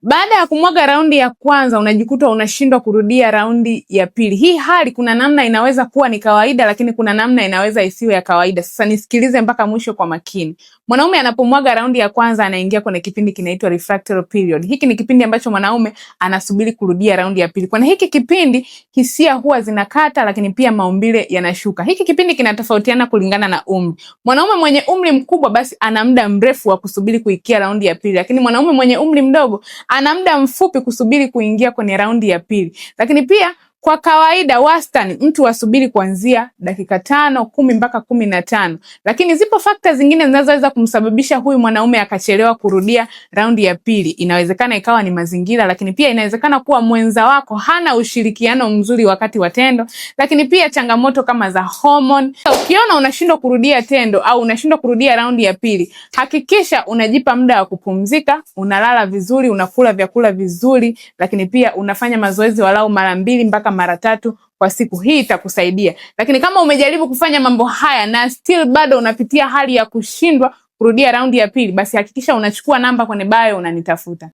Baada ya kumwaga raundi ya kwanza unajikuta unashindwa kurudia raundi ya pili. Hii hali kuna namna inaweza kuwa ni kawaida, lakini kuna namna inaweza isiwe ya kawaida. Sasa nisikilize mpaka mwisho kwa makini. Mwanaume anapomwaga raundi ya kwanza anaingia kwenye kipindi kinaitwa refractory period. Hiki ni kipindi ambacho mwanaume anasubiri kurudia raundi ya pili. Kwenye hiki kipindi hisia huwa zinakata, lakini pia maumbile yanashuka. Hiki kipindi kinatofautiana kulingana na umri. Mwanaume mwenye umri mkubwa basi ana muda mrefu wa kusubiri kuikia raundi ya pili, lakini mwanaume mwenye umri mdogo ana muda mfupi kusubiri kuingia kwenye raundi ya pili. Lakini pia kwa kawaida wastani mtu asubiri kuanzia dakika 5, 10 mpaka 15. Lakini zipo factors zingine zinazoweza kumsababisha huyu mwanaume akachelewa kurudia raundi ya pili. Inawezekana ikawa ni mazingira, lakini pia inawezekana kuwa mwenza wako hana ushirikiano mzuri wakati wa tendo, lakini pia changamoto kama za hormone. Ukiona unashindwa kurudia tendo au unashindwa kurudia raundi ya pili, hakikisha unajipa muda wa kupumzika, unalala vizuri, unakula vyakula vizuri, lakini pia unafanya mazoezi walau mara 2 mpaka mara 3 kwa siku. Hii itakusaidia. Lakini kama umejaribu kufanya mambo haya na still bado unapitia hali ya kushindwa kurudia raundi ya pili, basi hakikisha unachukua namba kwenye bio unanitafuta.